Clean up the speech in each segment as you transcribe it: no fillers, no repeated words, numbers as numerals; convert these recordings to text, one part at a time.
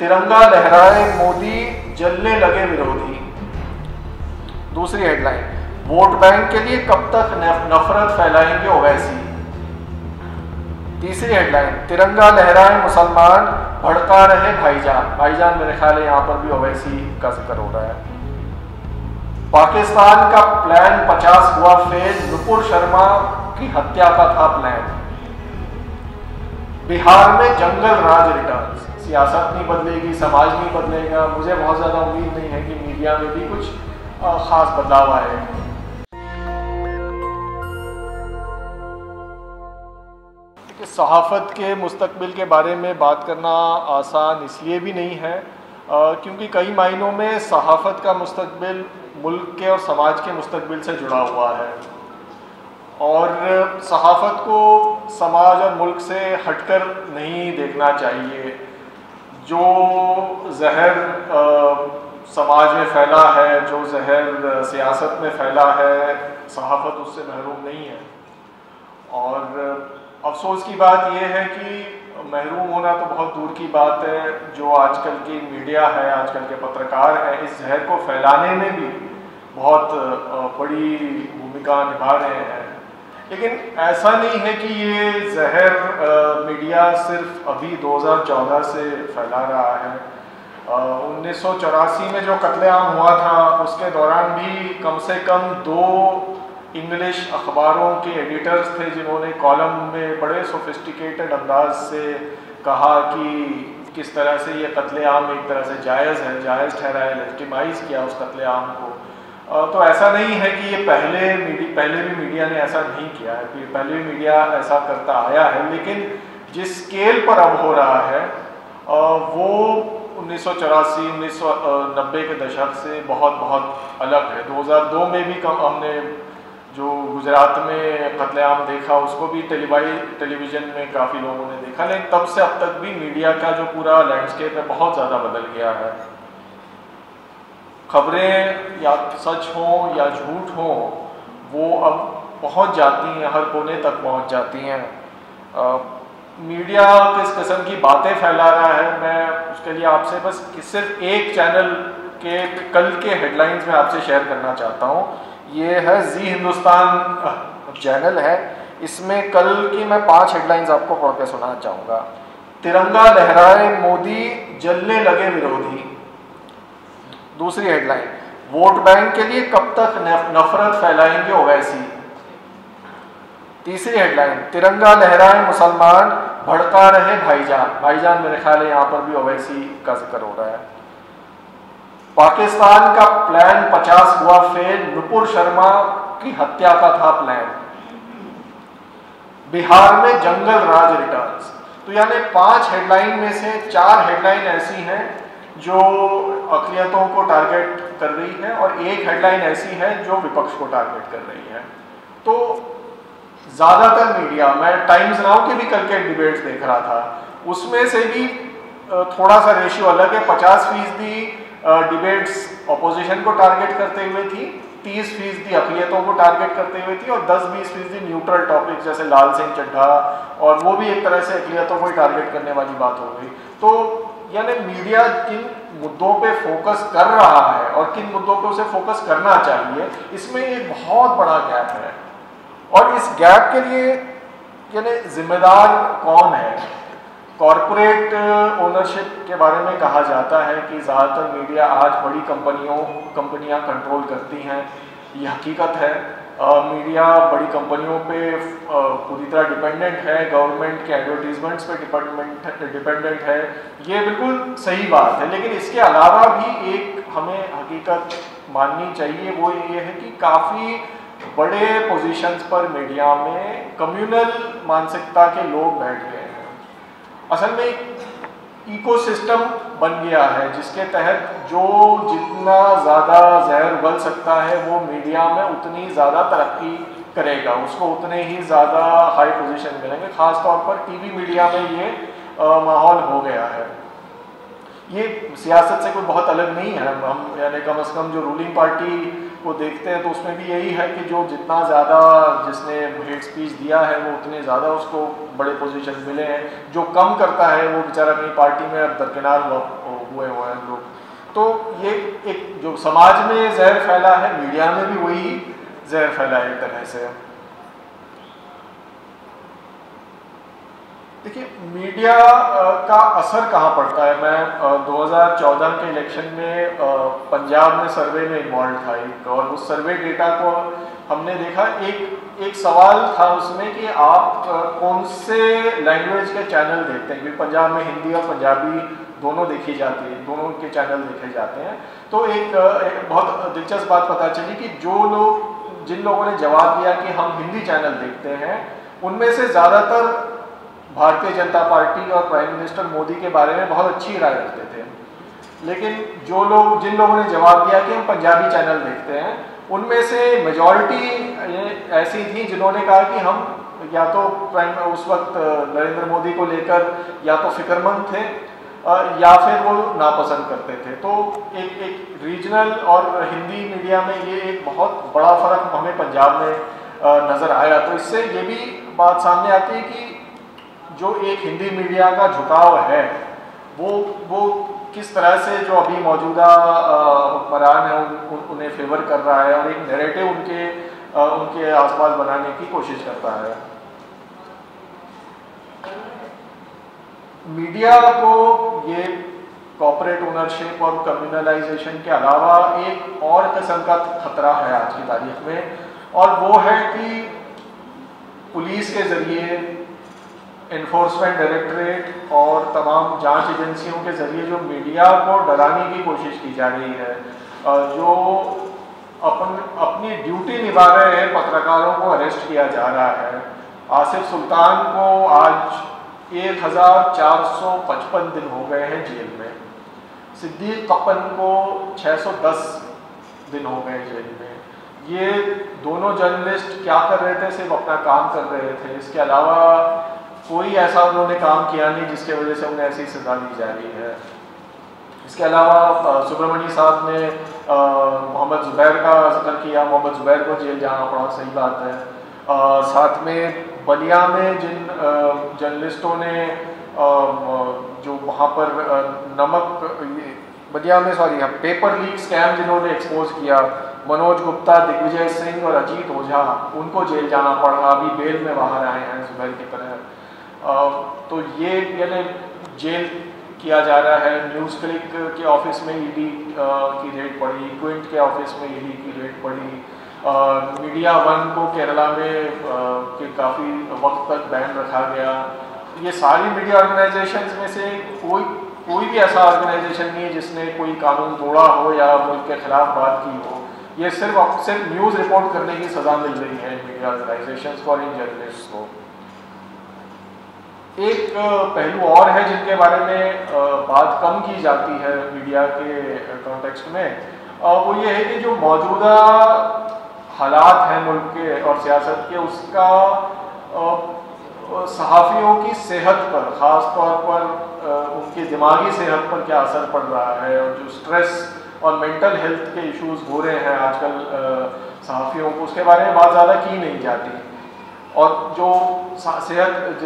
तिरंगा लहराए मोदी, जलने लगे विरोधी। दूसरी हेडलाइन, वोट बैंक के लिए कब तक नफरत फैलाएंगे ओवैसी। तीसरी हेडलाइन, तिरंगा लहराए मुसलमान, भड़का रहे भाईजान। भाईजान मेरे ख्याल है यहाँ पर भी ओवैसी का जिक्र हो रहा है। पाकिस्तान का प्लान 50 हुआ फेल, नुपुर शर्मा की हत्या का था प्लान। बिहार में जंगल राज रिटर्न। सियासत नहीं बदलेगी, समाज नहीं बदलेगा। मुझे बहुत ज़्यादा उम्मीद नहीं है कि मीडिया में भी कुछ खास बदलाव आए। सहाफ़त के मुस्तकबिल के बारे में बात करना आसान इसलिए भी नहीं है क्योंकि कई मायनों में सहाफ़त का मुस्तकबिल मुल्क के और समाज के मुस्तकबिल से जुड़ा हुआ है और सहाफ़त को समाज और मुल्क से हटकर नहीं देखना चाहिए। जो जहर समाज में फैला है, जो जहर सियासत में फैला है, सहाफ़त उससे महरूम नहीं है। और अफसोस की बात यह है कि महरूम होना तो बहुत दूर की बात है, जो आजकल की मीडिया है, आजकल के पत्रकार हैं, इस जहर को फैलाने में भी बहुत बड़ी भूमिका निभा रहे हैं। लेकिन ऐसा नहीं है कि ये जहर मीडिया सिर्फ अभी 2014 से फैला रहा है। 1984 में जो कत्लेआम हुआ था उसके दौरान भी कम से कम 2 इंग्लिश अखबारों के एडिटर्स थे जिन्होंने कॉलम में बड़े सोफिस्टिकेटेड अंदाज से कहा कि किस तरह से ये कत्लेआम एक तरह से जायज़ है, जायज़ ठहराया, लेजिटिमाइज़ किया उस कत्लेआम को। तो ऐसा नहीं है कि ये पहले भी मीडिया ने ऐसा नहीं किया है, पहले भी मीडिया ऐसा करता आया है, लेकिन जिस स्केल पर अब हो रहा है वो 1984 1990 के दशक से बहुत अलग है। 2002 में भी हमने जो गुजरात में कत्लेआम देखा उसको भी टेलीविज़न में काफ़ी लोगों ने देखा, लेकिन तब से अब तक भी मीडिया का जो पूरा लैंडस्केप है बहुत ज़्यादा बदल गया है। खबरें या सच हों या झूठ हों वो अब पहुंच जाती हैं, हर कोने तक पहुंच जाती हैं। मीडिया किस किस्म की बातें फैला रहा है, मैं उसके लिए आपसे बस सिर्फ एक चैनल के कल के हेडलाइंस में आपसे शेयर करना चाहता हूं। ये है जी हिंदुस्तान चैनल है, इसमें कल की मैं 5 हेडलाइंस आपको पढ़ के सुनाना चाहूँगा। तिरंगा लहराए मोदी, जलने लगे विरोधी। दूसरी हेडलाइन, वोट बैंक के लिए कब तक नफरत फैलाएंगे ओवैसी। तीसरी हेडलाइन, तिरंगा लहराए मुसलमान, भड़का रहे भाईजान। भाईजान मेरे ख्याल है यहाँ पर भी ओवैसी का जिक्र हो रहा है। पाकिस्तान का प्लान 50 हुआ फेल, नुपुर शर्मा की हत्या का था प्लान। बिहार में जंगल राज रिटर्न्स। तो यानी 5 हेडलाइन में से 4 हेडलाइन ऐसी हैं जो अक़लियतों को टारगेट कर रही है और एक हेडलाइन ऐसी है जो विपक्ष को टारगेट कर रही है। तो ज़्यादातर मीडिया, मैं टाइम्स नाउ के भी कल के डिबेट्स देख रहा था, उसमें से भी थोड़ा सा रेशियो अलग है। 50% डिबेट्स अपोजिशन को टारगेट करते हुए थी, 30% अक़लियतों को टारगेट करते हुए थी और 10-20% न्यूट्रल टॉपिक जैसे लाल सिंह चड्ढा, और वो भी एक तरह से अक़लियतों को ही टारगेट करने वाली बात हो गई। तो यानी मीडिया किन मुद्दों पे फोकस कर रहा है और किन मुद्दों पे उसे फोकस करना चाहिए, इसमें एक बहुत बड़ा गैप है। और इस गैप के लिए यानी जिम्मेदार कौन है? कॉरपोरेट ओनरशिप के बारे में कहा जाता है कि ज़्यादातर मीडिया आज बड़ी कंपनियां कंट्रोल करती हैं, ये हकीकत है। मीडिया बड़ी कंपनियों पे पूरी तरह डिपेंडेंट है, गवर्नमेंट के एडवर्टीजमेंट्स पे डिपेंडेंट है, ये बिल्कुल सही बात है। लेकिन इसके अलावा भी एक हमें हकीकत माननी चाहिए, वो ये है कि काफ़ी बड़े पोजीशंस पर मीडिया में कम्युनल मानसिकता के लोग बैठ गए हैं। असल में इकोसिस्टम बन गया है जिसके तहत जो जितना ज़्यादा जहर उगल सकता है वो मीडिया में उतनी ज़्यादा तरक्की करेगा, उसको उतने ही ज़्यादा हाई पोजीशन मिलेंगे। ख़ास तौर पर टीवी मीडिया में ये माहौल हो गया है। ये सियासत से कोई बहुत अलग नहीं है। हम यानी कम से कम जो रूलिंग पार्टी को देखते हैं तो उसमें भी यही है कि जो जितना ज़्यादा जिसने हेट स्पीच दिया है वो उतने ज़्यादा उसको बड़े पोजीशन मिले हैं, जो कम करता है वो बेचारा अपनी पार्टी में अब दरकिनार हुए हैं लोग। तो ये एक जो समाज में जहर फैला है, मीडिया में भी वही जहर फैला है एक तरह से। देखिए मीडिया का असर कहाँ पड़ता है। मैं 2014 के इलेक्शन में पंजाब में सर्वे में इन्वॉल्व था एक, और उस सर्वे डेटा को हमने देखा। एक सवाल था उसमें कि आप कौन से लैंग्वेज के चैनल देखते हैं, क्योंकि पंजाब में हिंदी और पंजाबी दोनों देखी जाती है, दोनों के चैनल देखे जाते हैं। तो एक बहुत दिलचस्प बात पता चली कि जिन लोगों ने जवाब दिया कि हम हिंदी चैनल देखते हैं, उनमें से ज़्यादातर भारतीय जनता पार्टी और प्राइम मिनिस्टर मोदी के बारे में बहुत अच्छी राय रखते थे। लेकिन जिन लोगों ने जवाब दिया कि हम पंजाबी चैनल देखते हैं, उनमें से मेजॉरिटी ऐसी थी जिन्होंने कहा कि हम या तो उस वक्त नरेंद्र मोदी को लेकर या तो फिक्रमंद थे या फिर वो नापसंद करते थे। तो एक रीजनल और हिंदी मीडिया में ये एक बहुत बड़ा फर्क हमें पंजाब में नज़र आया। तो इससे ये भी बात सामने आती है कि जो एक हिंदी मीडिया का झुकाव है वो किस तरह से जो अभी मौजूदा हुक्मरान है उन्हें फेवर कर रहा है और एक नैरेटिव उनके आसपास बनाने की कोशिश करता है। मीडिया को ये कॉर्पोरेट ओनरशिप और कम्युनलाइजेशन के अलावा एक और किस्म का खतरा है आज की तारीख में, और वो है कि पुलिस के ज़रिए, एनफोर्समेंट डायरेक्टरेट और तमाम जांच एजेंसियों के ज़रिए जो मीडिया को डराने की कोशिश की जा रही है, जो अपनी ड्यूटी निभा रहे हैं पत्रकारों को अरेस्ट किया जा रहा है। आसिफ सुल्तान को आज 1455 दिन हो गए हैं जेल में। सिद्दीक कप्पन को 610 दिन हो गए जेल में। ये दोनों जर्नलिस्ट क्या कर रहे थे? सिर्फ अपना काम कर रहे थे, इसके अलावा कोई ऐसा उन्होंने काम किया नहीं जिसके वजह से उन्हें ऐसी सजा दी जा रही है। इसके अलावा सुब्रमणी साहब ने मोहम्मद ज़ुबैर का जिक्र किया, मोहम्मद ज़ुबैर को जेल जाना पड़ा, सही बात है। साथ में बलिया में जिन जर्नलिस्टों ने जो वहाँ पर पेपर लीक स्कैम जिन्होंने एक्सपोज किया, मनोज गुप्ता, दिग्विजय सिंह और अजीत ओझा, उनको जेल जाना पड़ा, अभी बेल में बाहर आए हैं ज़ुबैर की तरह। तो ये यानी जेल किया जा रहा है। न्यूज़ क्लिक के ऑफिस में ईडी की रेड पड़ी, क्विंट के ऑफिस में ईडी की रेड पड़ी, मीडिया वन को केरला में के काफ़ी वक्त तक बैन रखा गया। ये सारी मीडिया ऑर्गेनाइजेशंस में से कोई भी ऐसा ऑर्गेनाइजेशन नहीं है जिसने कोई कानून तोड़ा हो या मुल्क के खिलाफ बात की हो। ये सिर्फ न्यूज़ रिपोर्ट करने की सज़ा मिल रही है मीडिया ऑर्गेनाइजेशंस को और इन जर्नलिस्ट्स को। एक पहलू और है जिनके बारे में बात कम की जाती है मीडिया के कॉन्टेक्स्ट में, वो ये है कि जो मौजूदा हालात हैं मुल्क के और सियासत के, उसका सहाफ़ियों की सेहत पर, ख़ास तौर पर उनकी दिमागी सेहत पर क्या असर पड़ रहा है, और जो स्ट्रेस और मेंटल हेल्थ के इश्यूज़ हो रहे हैं आजकल सहाफ़ियों को, उसके बारे में बात ज़्यादा की नहीं जाती। और जो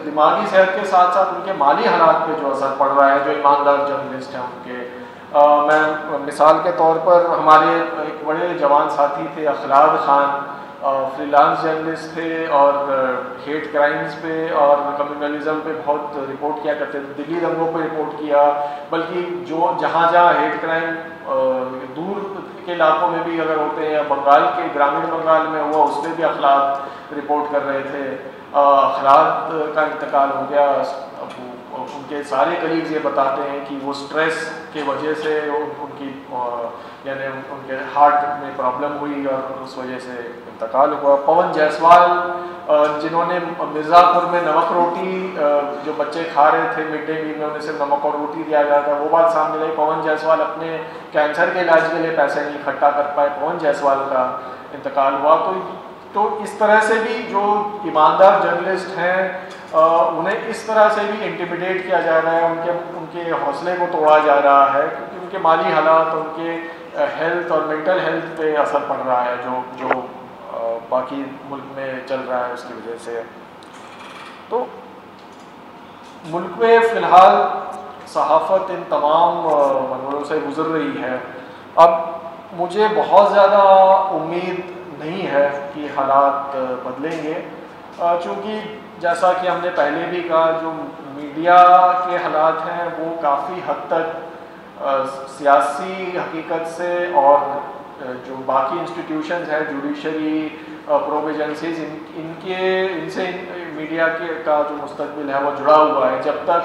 दिमागी सेहत के साथ साथ उनके माली हालात पे जो असर पड़ रहा है, जो ईमानदार जर्नलिस्ट हैं उनके, मैं मिसाल के तौर पर हमारे एक बड़े जवान साथी थे अखलाद खान, फ्रीलांस जर्नलिस्ट थे और हेट क्राइम्स पे और कम्युनलिज्म पे बहुत रिपोर्ट किया करते थे। दिल्ली दंगों पे रिपोर्ट किया, बल्कि जहाँ हेट क्राइम दूर के इलाकों में भी अगर होते हैं, या बंगाल के ग्रामीण बंगाल में हुआ उस पर भी अखलाद रिपोर्ट कर रहे थे। अखलाद का इंतकाल हो गया। उनके सारे कलीग्स ये बताते हैं कि वो स्ट्रेस के वजह से उनकी यानी उनके हार्ट में प्रॉब्लम हुई और उस वजह से इंतकाल हुआ। पवन जायसवाल, जिन्होंने मिर्ज़ापुर में नमक रोटी जो बच्चे खा रहे थे मिड डे मील में, उन्हें सिर्फ नमक और रोटी दिया गया था, वो बात सामने आई। पवन जायसवाल अपने कैंसर के इलाज के लिए पैसे नहीं इकट्ठा कर पाए, पवन जायसवाल का इंतकाल हुआ। तो इस तरह से भी जो ईमानदार जर्नलिस्ट हैं उन्हें इस तरह से भी इंटिमिडेट किया जा रहा है, उनके हौसले को तोड़ा जा रहा है, क्योंकि उनके माली हालात, उनके हेल्थ और मेंटल हेल्थ पे असर पड़ रहा है जो बाकी मुल्क में चल रहा है उसकी वजह से। तो मुल्क में फ़िलहाल सहाफ़त इन तमाम मरहलों से गुज़र रही है। अब मुझे बहुत ज़्यादा उम्मीद नहीं है कि हालात बदलेंगे, चूँकि जैसा कि हमने पहले भी कहा, जो मीडिया के हालात हैं वो काफ़ी हद तक सियासी हकीकत से और जो बाकी इंस्टीट्यूशंस हैं, जुडिशरी, प्रोब एजेंसीज, इनसे मीडिया का जो मुस्तकबिल है वो जुड़ा हुआ है। जब तक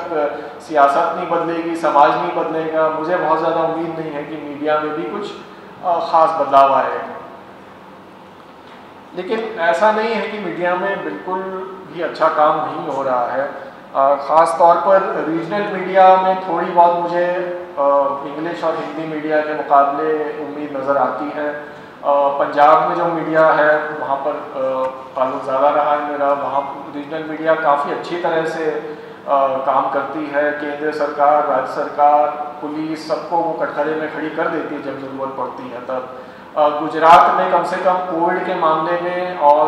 सियासत नहीं बदलेगी, समाज नहीं बदलेगा, मुझे बहुत ज़्यादा उम्मीद नहीं है कि मीडिया में भी कुछ ख़ास बदलाव आएगा। लेकिन ऐसा नहीं है कि मीडिया में बिल्कुल भी अच्छा काम नहीं हो रहा है। ख़ास तौर पर रीजनल मीडिया में थोड़ी बहुत मुझे इंग्लिश और हिंदी मीडिया के मुकाबले उम्मीद नज़र आती है। पंजाब में जो मीडिया है वहाँ पर ताल्लुक़ ज़्यादा रहा है मेरा। वहाँ रीजनल मीडिया काफ़ी अच्छी तरह से काम करती है। केंद्र सरकार, राज्य सरकार, पुलिस, सबको वो कटघरे में खड़ी कर देती है जब ज़रूरत पड़ती है तब। गुजरात में कम से कम कोविड के मामले में और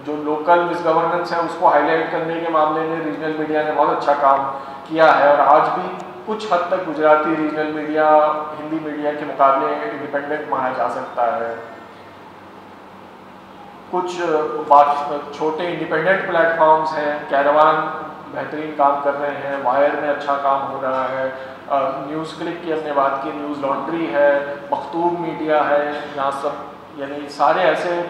जो लोकल मिसगवर्नेंस है उसको हाईलाइट करने के मामले में रीजनल मीडिया ने बहुत अच्छा काम किया है। और आज भी कुछ हद तक Gujarati regional media Hindi media के मुकाबले इंडिपेंडेंट माना जा सकता है। कुछ छोटे इंडिपेंडेंट प्लेटफॉर्म्स हैं, कैरवान बेहतरीन काम कर रहे हैं, वायर में अच्छा काम हो रहा है, न्यूज़ क्लिक की हमने बात की, न्यूज़ लॉन्ड्री है, मखतूब मीडिया है, यहाँ सब यानी सारे ऐसे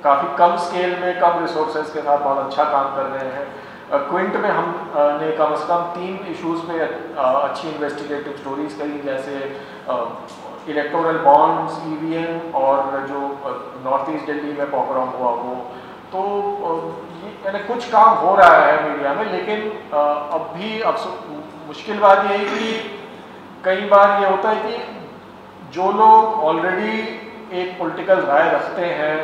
काफ़ी कम स्केल में, कम रिसोर्सेज के साथ बहुत अच्छा काम कर रहे हैं। क्विंट में हमने कम से कम 3 इश्यूज़ पे अच्छी इन्वेस्टिगेटिव स्टोरीज़ करी, जैसे इलेक्टोरल बॉन्ड्स, EVM और जो नॉर्थ ईस्ट दिल्ली में पॉकरॉम हुआ वो। तो यानी कुछ काम हो रहा है मीडिया में, लेकिन अब भी मुश्किल बात ये है कि कई बार ये होता है कि जो लोग ऑलरेडी एक पॉलिटिकल राय रखते हैं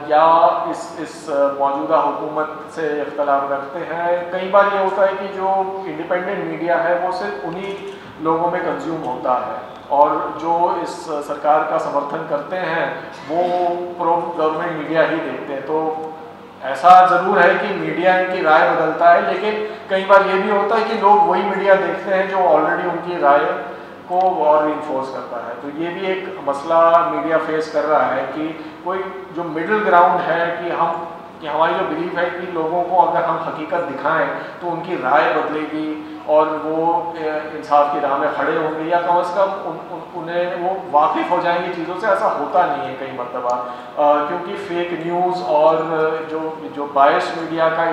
या इस मौजूदा हुकूमत से इख्तलाफ रखते हैं, कई बार ये होता है कि जो इंडिपेंडेंट मीडिया है वो सिर्फ उन्हीं लोगों में कंज्यूम होता है और जो इस सरकार का समर्थन करते हैं वो प्रो गवर्नमेंट मीडिया ही देखते हैं। तो ऐसा ज़रूर है कि मीडिया इनकी राय बदलता है, लेकिन कई बार ये भी होता है कि लोग वही मीडिया देखते हैं जो ऑलरेडी उनकी राय को और इन्फोर्स करता है। तो ये भी एक मसला मीडिया फेस कर रहा है कि कोई जो मिडिल ग्राउंड है कि हमारी जो बिलीफ है कि लोगों को अगर हम हकीकत दिखाएं तो उनकी राय बदलेगी और वो इंसाफ की राह में खड़े होंगे या कम से कम उन्हें वो वाकिफ़ हो जाएंगे चीज़ों से। ऐसा होता नहीं है कई मरतबा, क्योंकि फेक न्यूज़ और जो बायस मीडिया का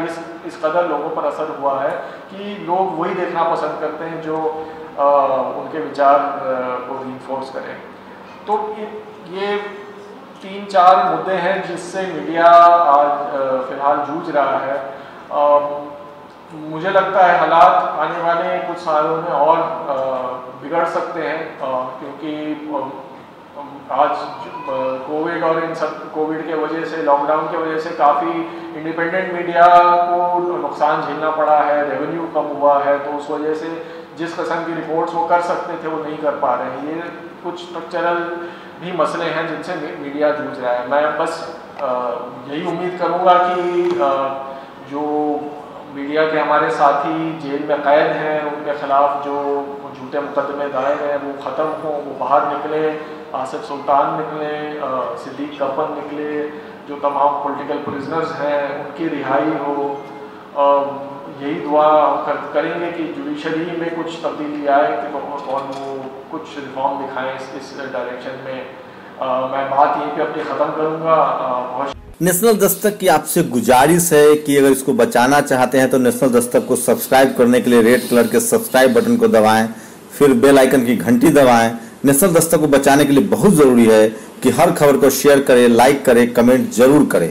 इस कदर लोगों पर असर हुआ है कि लोग वही देखना पसंद करते हैं जो उनके विचार को रीइंफोर्स करें। तो ये 3-4 मुद्दे हैं जिससे मीडिया आज फ़िलहाल जूझ रहा है। मुझे लगता है हालात आने वाले कुछ सालों में और बिगड़ सकते हैं, क्योंकि आज कोविड और इन सब कोविड के वजह से, लॉकडाउन के वजह से काफ़ी इंडिपेंडेंट मीडिया को नुकसान झेलना पड़ा है, रेवेन्यू कम हुआ है। तो उस वजह से जिस किस्म की रिपोर्ट्स वो कर सकते थे वो नहीं कर पा रहे हैं। ये कुछ स्ट्रक्चरल भी मसले हैं जिनसे मीडिया जूझ रहा है। मैं बस यही उम्मीद करूँगा कि जो मीडिया के हमारे साथी जेल में कैद हैं उनके ख़िलाफ़ जो झूठे मुकदमे दायर हैं वो ख़त्म हों, वो बाहर निकले, आसिफ सुल्तान निकले, सिद्दीक कपन निकले, जो तमाम पॉलिटिकल प्रिजनर्स हैं उनकी रिहाई हो। यही दुआ करेंगे कि जुडिशरी में कुछ तब्दीली आए और वो कुछ रिफॉर्म दिखाएं इस डायरेक्शन में। मैं बात यहीं पे अपनी ख़त्म करूँगा। नेशनल दस्तक की आपसे गुजारिश है कि अगर इसको बचाना चाहते हैं तो नेशनल दस्तक को सब्सक्राइब करने के लिए रेड कलर के सब्सक्राइब बटन को दबाएं, फिर बेल आइकन की घंटी दबाएं। नेशनल दस्तक को बचाने के लिए बहुत ज़रूरी है कि हर खबर को शेयर करें, लाइक करें, कमेंट जरूर करें।